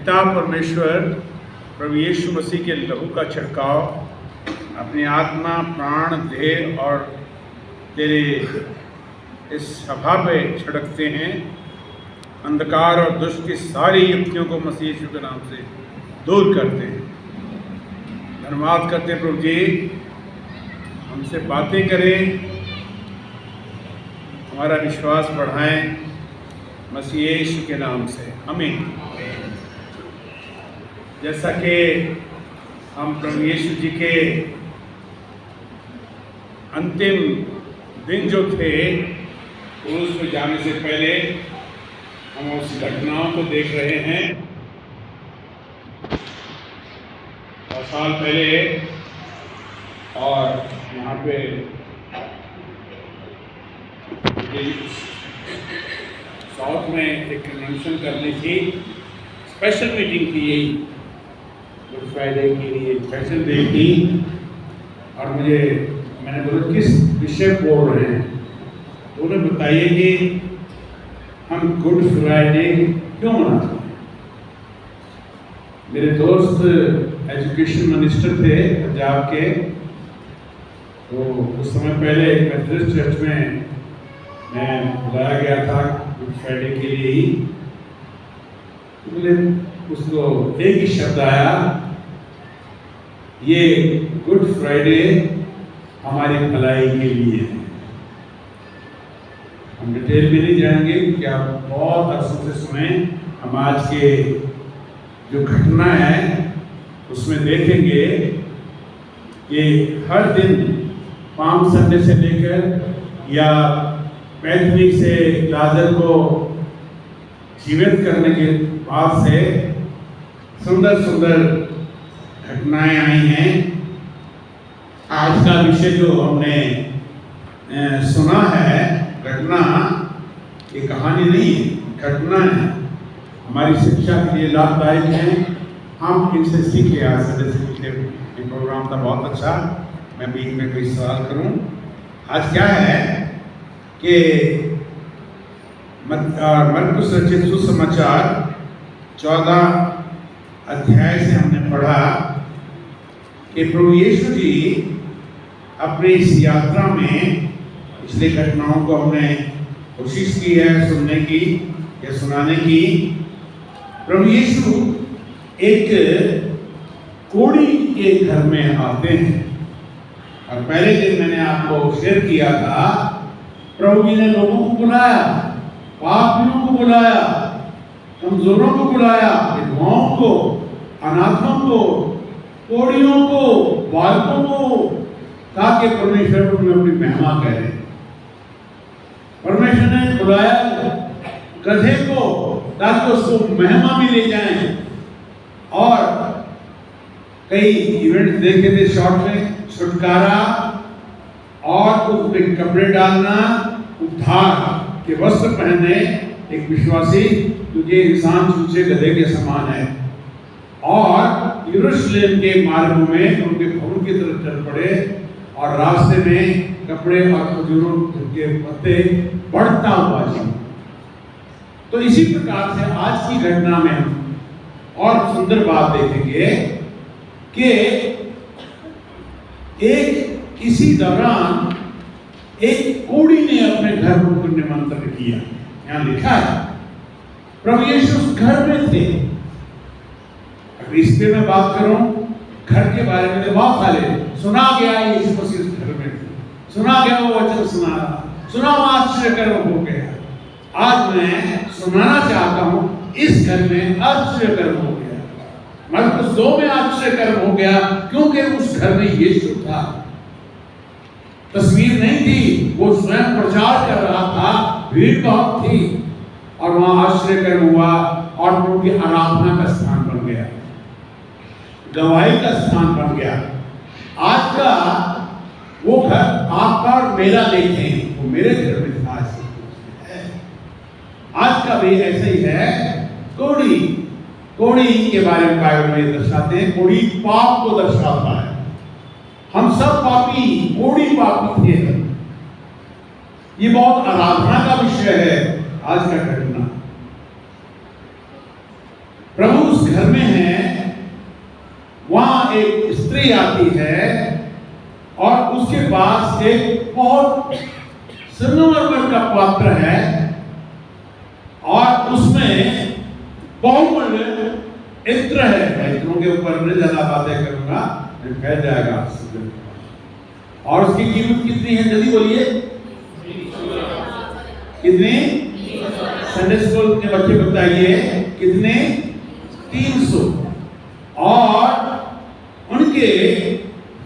पिता परमेश्वर प्रभु यीशु मसीह के लहू का छिड़काव अपनी आत्मा, प्राण, देह और तेरे इस सभा पे छिड़कते हैं। अंधकार और दुष्ट की सारी युक्तियों को मसीह यीशु के नाम से दूर करते हैं। धन्यवाद करते हैं प्रभु जी, हमसे बातें करें, हमारा विश्वास बढ़ाएं मसीह यीशु के नाम से, आमीन। जैसा कि हम प्रभु यीशु जी के अंतिम दिन जो थे क्रूस में जाने से पहले हम उस घटनाओं को देख रहे हैं। और साल पहले और यहाँ पे साउथ में एक कन्वेंशन करनी थी, स्पेशल मीटिंग थी, यही गुड फ्राइडे के लिए स्पेशल डे थी। और मैंने बोला किस विषय बोल रहे हैं, तो उन्हें बताइए कि हम गुड फ्राइडे क्यों मनाते हैं। मेरे दोस्त एजुकेशन मिनिस्टर थे पंजाब के, तो उस समय पहले मेथोडिस्ट चर्च में मैं बुलाया गया था गुड फ्राइडे के लिए ही। उसको एक ही शब्द आया, ये गुड फ्राइडे हमारी भलाई के लिए है। हम डिटेल भी नहीं जाएंगे क्योंकि आप बहुत अरसों से सुने। हम आज के जो घटना है उसमें देखेंगे कि हर दिन पाम संडे से लेकर या पैतृक से लाजर को जीवित करने के बाद से सुंदर सुंदर घटनाएं आई हैं। आज का विषय जो हमने सुना है, घटना, ये कहानी नहीं है, घटना है, हमारी शिक्षा के लिए लाभदायक है। हम इनसे सीखे। आज संडे से प्रोग्राम था बहुत अच्छा। मैं बीच में कोई सवाल करूं, आज क्या है कि मरकुस रचित सुसमाचार 14 अध्याय से हमने पढ़ा कि प्रभु यीशु जी अपनी इस यात्रा में पिछली घटनाओं को हमने कोशिश की है सुनने की या सुनाने की। प्रभु यीशु एक कोढ़ी के घर में आते हैं और पहले दिन मैंने आपको शेयर किया था, प्रभु जी ने लोगों को बुलाया, पापियों को बुलाया, कमजोरों को बुलाया, विधवाओं को, अनाथों को, कोढ़ियों को, बालकों को, ताकि परमेश्वर उन्हें अपनी महिमा करे। परमेश्वर ने बुलाया गधे को ताकि उसको महिमा में ले जाएं। और कई इवेंट देखे थे शॉर्ट में, छुटकारा और उसके कपड़े डालना, उद्धार के वस्त्र पहने एक विश्वासी, क्योंकि इंसान चूचे गधे के समान है। और यरूशलेम के मार्गों में उनके भवन की तरफ चल पड़े और रास्ते में कपड़े और खजूरों के पत्ते बढ़ता हुआ जीवन। तो इसी प्रकार से आज की घटना में हम और सुंदर बात देखेंगे कि एक इसी दौरान एक कोढ़ी ने अपने घर को निमंत्रण किया। यहां लिखा है प्रभु यीशु उस घर में थे। अगर इस पे मैं बात करूं घर के बारे में, तो बहुत सारे सुना गया यीशु मसीह उस घर में थे, सुना गया वो वचन सुना आश्चर्यकर्म हो गया। आज मैं सुनाना चाहता हूं इस घर में आश्चर्यकर्म हो गया। मरकुस 2 में आश्चर्यकर्म हो गया क्योंकि उस घर में यीशु था। तस्वीर नहीं थी, वो स्वयं प्रचार कर रहा था, भीड़ बहुत थी और वहां आश्चर्यकर्म हुआ और प्रभु की आराधना का स्थान बन गया, गवाही का स्थान बन गया। आज का वो घर आपका और मेरा देखें, वो मेरे घर में था। आज का भी ऐसे ही है। कोढ़ी के बारे में बाइबल में दर्शाते हैं, कोढ़ी पाप को दर्शाता है। हम सब पापी, कोढ़ी पापी थे। ये बहुत आराधना का विषय है आज का घटना। प्रभु उस उस घर में है, वहां एक स्त्री आती है और उसके पास एक बहुत संगमरमर का पात्र है और उसमें बहुमूल्य इत्र है। इत्रों के ऊपर मैं ज्यादा बातें करूंगा, फैल जाएगा। और उसकी कीमत कितनी है, जल्दी बोलिए, कितने? संडे स्कूल के बच्चे बताइए कितने? 300। और उनके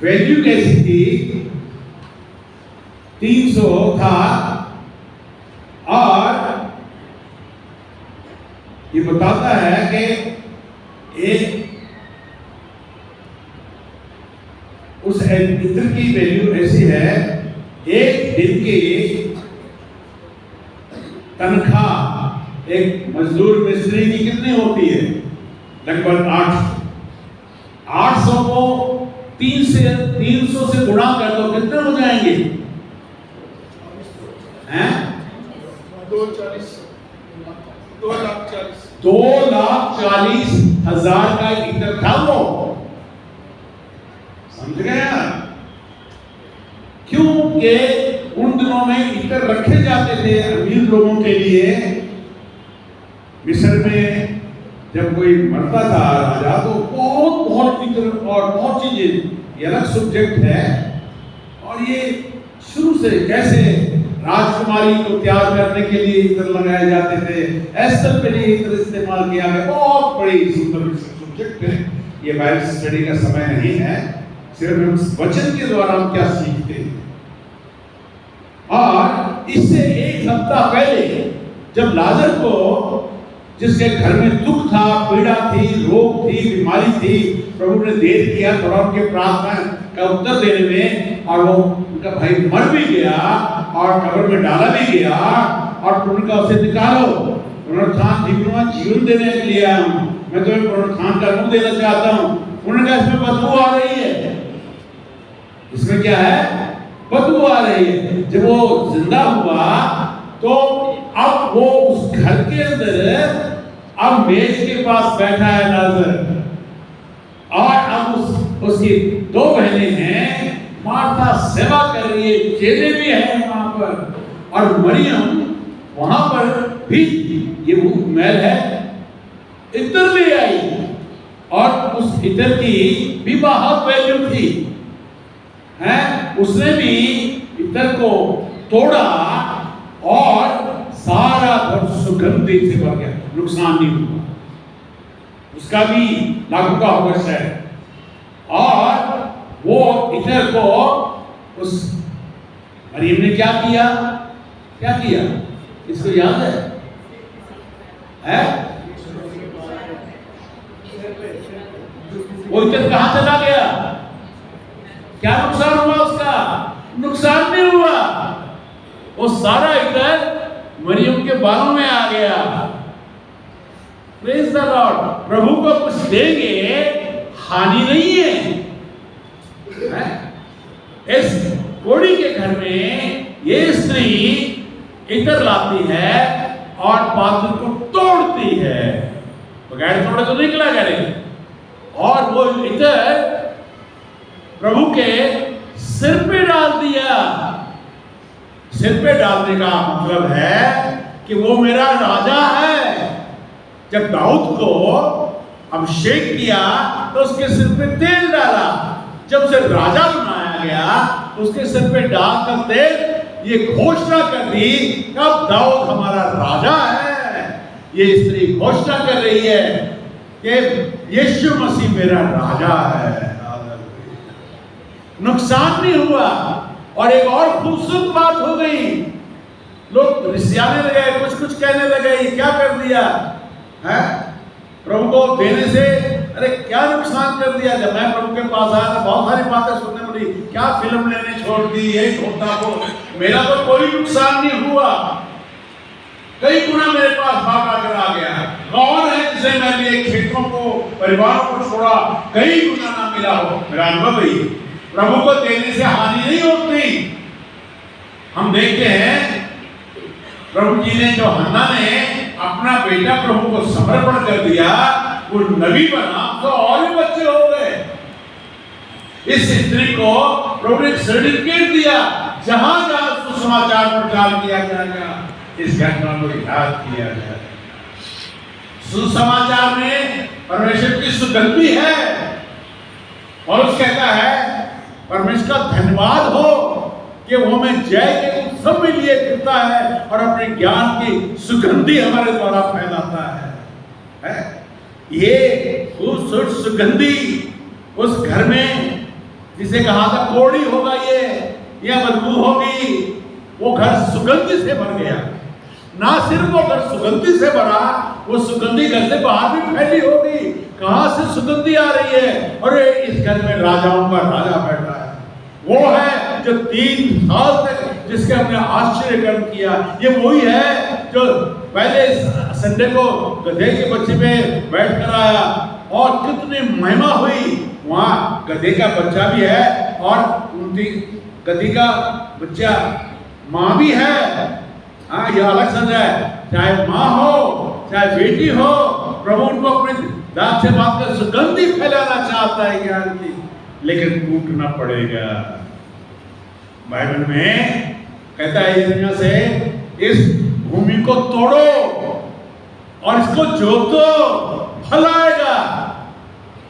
वैल्यू कैसी थी? 300 था। और ये बताता है कि एक उस इत्र की वैल्यू ऐसी है, एक दिन की तनख्वाह एक मजदूर मिस्त्री की कितनी होती है? लगभग 800 को 300 से गुणा कर दो, कितने हो जाएंगे? हैं? 2,40,000 का इत्र था वो। समझ गए यार? क्योंकि उन दिनों में इत्र रखे जाते थे अमीर लोगों के लिए। मिस्र में जब कोई मरता था राजा, तो बहुत बहुत इत्र और बहुत चीजें, ये अलग सब्जेक्ट है। और ये शुरू से कैसे राजकुमारी को तैयार करने के लिए इत्र लगाए जाते थे, एस्तर के लिए इत्र इस्तेमाल किया गया, बहुत बड़ी सुंदर सब्जेक्ट है। ये बाइबल स्टडी का समय नहीं है, सिर्फ हम वचन के द्वारा हम क्या सीखते हैं। और इससे एक हफ्ता पहले जब लाजर को, जिसके घर में दुख था, पीड़ा थी, रोग थी, बीमारी थी, प्रभु ने देर किया थोड़ा उनके प्रार्थना का उत्तर देने में, और वो उनका भाई मर भी गया और कब्र में डाला भी गया, और प्रभु का उसे निकालो, पुनरुत्थान जीवन देने के लिए आया हूं, मैं तुम्हें पुनरुत्थान का रूप देना चाहता हूं। उन्होंने कहा इसमें बदबू आ रही है। इसमें क्या है? बदबू आ रही है। जब वो जिंदा हुआ तो अब वो उस घर के अंदर अब मेज के पास बैठा है लाजर, और अब उसकी 2 बहनें हैं, मार्था सेवा कर रही है, चेले भी हैं वहां पर, और मरियम वहां पर भी ये महल है, इत्र ले आई, और उस इत्र की भी बहुत वैल्यू थी है। उसने भी इत्र को तोड़ा और सारा घर सुगंधित से भर गया, नुकसान नहीं हुआ, उसका भी लाखों का होगा शायद। और वो इत्र को उस मरियम ने क्या किया? क्या किया? इसको याद है? वो इत्र कहां चला गया? क्या नुकसान हुआ उसका? नुकसान नहीं हुआ, वो सारा इत्र मरियम के बालों में आ गया। Praise the Lord. प्रभु को कुछ देंगे, हानि नहीं है। इस कोड़ी के घर में ये स्त्री इत्र लाती है और पात्र को तोड़ती है, बगैर तोड़े तो निकला करे, और वो इत्र प्रभु के सिर पे डाल दिया। सिर पे डालने का मतलब है कि वो मेरा राजा है। जब दाऊद को अभिषेक किया तो उसके सिर पे तेल डाला, जब उसे राजा बनाया गया तो उसके सिर पे डालकर तेल ये घोषणा कर दी कि अब दाऊद हमारा राजा है। ये स्त्री घोषणा कर रही है कि यीशु मसीह मेरा राजा है। नुकसान नहीं हुआ। और एक और खूबसूरत बात हो गई, लोग रिसियाने लगे, कुछ कहने लगे, ये क्या कर दिया है प्रभु को देने से, अरे क्या नुकसान कर दिया। जब मैं प्रभु के पास आया तो बहुत सारी बातें सुनने मिली, क्या फिल्म लेने छोड़ दी, ये छोड़ता को, मेरा तो कोई नुकसान नहीं हुआ, कई गुना मेरे पास भागा कर आ गया। कौन है जिसे मैंने खेतों को, परिवारों को छोड़ा, कई गुना ना मिला हो। मेरा अनुभव ही प्रभु को देने से हानि नहीं होती। हम देखते हैं प्रभु जी ने, जो हन्ना ने अपना बेटा प्रभु को समर्पण कर दिया, वो नबी बना तो और भी बच्चे हो गए। इस स्त्री को प्रभु ने सर्टिफिकेट दिया, जहां जहां सुसमाचार प्रचार किया जाएगा इस घटना को याद किया जाएगा। सुसमाचार में परमेश्वर की सुगंधी है और उस कहता है परमेश्वर का धन्यवाद हो कि वो हमें जय के उत्सव में लिए फिरता है और अपने ज्ञान की सुगंधी हमारे द्वारा फैलाता है? ये खूबसूरत सुगंधी उस घर में जिसे कहा था कोड़ी होगा ये बदबू होगी, वो घर सुगंधी से भर गया। ना सिर्फ वो घर सुगंधी से भरा, वो सुगंधी घर से बाहर भी फैली होगी। कहां से सुगंधी आ रही है? और इस घर में राजाओं का राजा बैठा है, वो है जो 3 साल तक जिसके हमने आश्चर्य कर्म किया। ये वही है जो पहले संडे को गधे के बच्चे पे बैठ कर आया और कितनी महिमा हुई। वहाँ गधे का बच्चा भी है और उनकी गधी का बच्चा माँ भी है। हाँ, यह अलग समझ है, चाहे माँ हो चाहे बेटी हो, प्रभु उनको अपने दांत से बात कर सुगंधी फैलाना चाहता है ज्ञान की, लेकिन टूटना पड़ेगा। बाइबल में कहता है यिर्मयाह से इस भूमि को तोड़ो और इसको जोतो, फल आएगा।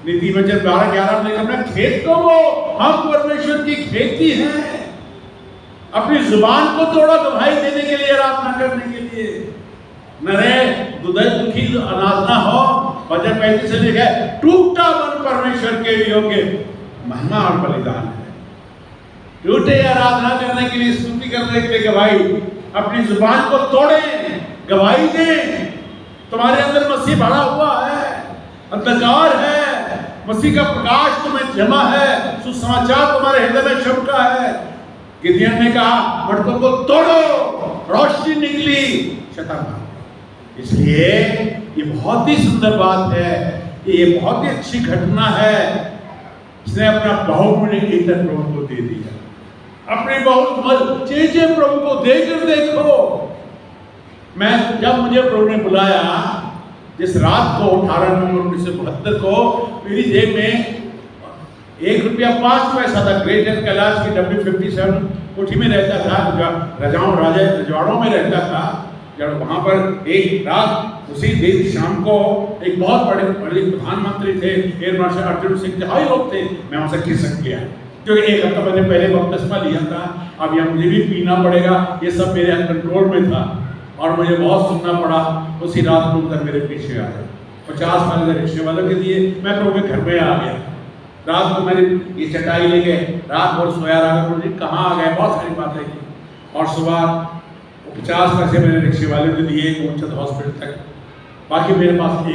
नीति वचन 12:11 में अपना खेत को वो, हम परमेश्वर की खेती हैं। अपनी जुबान को तोड़ो गवाही देने के लिए, आराधना करने के लिए। नरे दुधई दुखी अनाज ना हो। वचन 35 से लिखा है टूटा मन परमेश्वर के योग्य महिमा और बलिदान है। टूटे आराधना करने के लिए, स्तुति करने के लिए गवाही, अपनी जुबान को तोड़े, गवाही दें। तुम्हारे अंदर मसीह भरा हुआ है, अंधकार है, मसीह का प्रकाश तुम्हें जमा है, सुसमाचार तुम्हारे हृदय में चमका है। गिदियन ने कहा मटकों को तोड़ो, रोशनी निकली, शैतान भाग। इसलिए ये बहुत ही सुंदर बात है, ये बहुत ही अच्छी घटना है। इसने अपना बहुमूल्य ईंधन प्रभु को दे दिया, अपने बहुत चीजें प्रभु को देकर देखो। मैं जब मुझे प्रभु ने बुलाया जिस रात को 18 नवंबर 1972 को, मेरी जेब में ₹1.05 था। ग्रेटर कैलाश की W57 कोठी में रहता था, रजवाड़ों में रहता था। जब वहाँ पर एक रात उसी दिन शाम को एक बहुत बड़े प्रधानमंत्री थे, air marshal Arjun Singh, high लोग थे, मैं वहाँ से खिसक गया क्योंकि 1 हफ्ता मैंने पहले बपतिस्मा लिया था। अब यहाँ मुझे भी पीना पड़ेगा, ये सब मेरे कंट्रोल में था और मुझे बहुत सुनना पड़ा। उसी रात को उधर मेरे पीछे आ गए, 50 वाले रिक्शे वालों के दिए, मैं प्रभु के घर में आ गया। रात को मैंने ये चटाई लेके रात भर सोया रहा, प्रभु जी कहाँ आ गए, बहुत सारी बातें की। और सुबह 50 पैसे मैंने रिक्शे वाले को दिए गोमचंद हॉस्पिटल तक। बाकी मेरे पास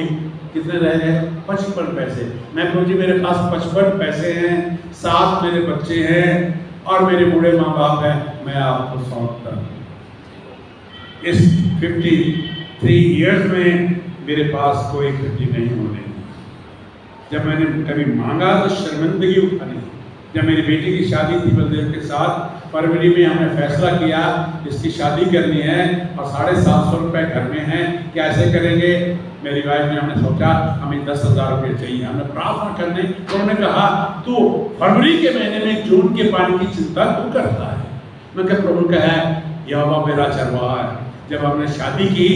कितने रह गए? 55 पैसे। मैं प्रभु जी मेरे पास 55 पैसे हैं, 7 मेरे बच्चे हैं और मेरे बूढ़े माँ बाप हैं, मैं आपको सौंपता हूँ। इस 53 इयर्स में मेरे पास कोई खर्ची नहीं होने। जब मैंने कभी मांगा तो शर्मिंदगी उठानी। जब मेरी बेटी की शादी थी बलदेव के साथ, फरवरी में हमने फैसला किया इसकी शादी करनी है और 750 रुपये घर में हैं, कैसे करेंगे? मेरी वाइफ ने, हमने सोचा हमें 10,000 रुपये चाहिए। हमने प्रार्थना करने तो उन्होंने कहा तू फरवरी के महीने में जून के पानी की चिंता क्यों करता है? मैं क्या प्रभु का है, यहोवा मेरा चरवाहा है। जब हमने शादी की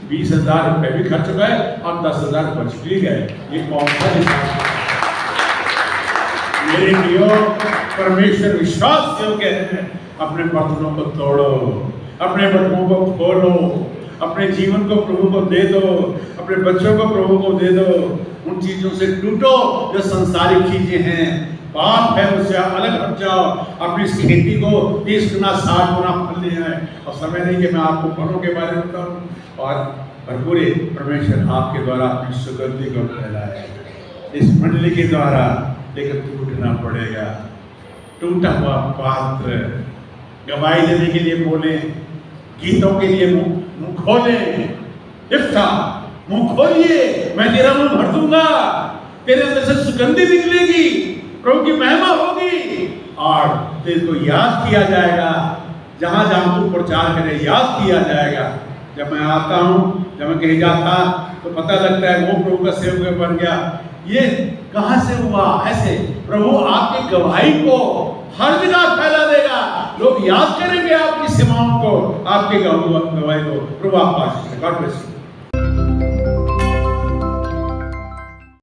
20,000 रुपये भी खर्च गए और 10,000 बच भी गए। ये कौन सा हिसाब? मेरे प्रियो, परमेश्वर विश्वास योग्य है। अपने बर्तनों को तोड़ो, अपने बटुओं को खोलो, अपने जीवन को प्रभु को दे दो, अपने बच्चों को प्रभु को दे दो। उन चीजों से टूटो जो संसारिक चीजें हैं, पाप है, उससे अलग हट जाओ। अपनी इस खेती को 30 गुना 60 गुना फल ले आए। और समय नहीं कि मैं आपको फलों के बारे में बताऊं। और भरपूर परमेश्वर आपके द्वारा अपनी सुगंधी को फैलाए इस मंडली के द्वारा, लेकिन टूटना पड़ेगा। टूटा हुआ पात्र गवाही देने के लिए बोले, गीतों के लिए मुंह खोले। इफ्ता, मुंह खोलिए, मैं तेरा मुंह भर दूंगा, तेरे अंदर से सुगंधी निकलेगी, प्रभु की महिमा होगी और तेरे को याद किया जाएगा। जहां जहां तू प्रचार करे याद किया जाएगा। जब मैं आता हूं, जब मैं कहीं जाता तो पता लगता है वो प्रभु का सेवक बन गया। ये कहाँ से हुआ? ऐसे प्रभु आपकी गवाही को हर जगह फैला देगा। लोग याद करेंगे आपकी सेवाओं को, आपके गवाही को। प्रभु आपको आशीष दे। God bless you.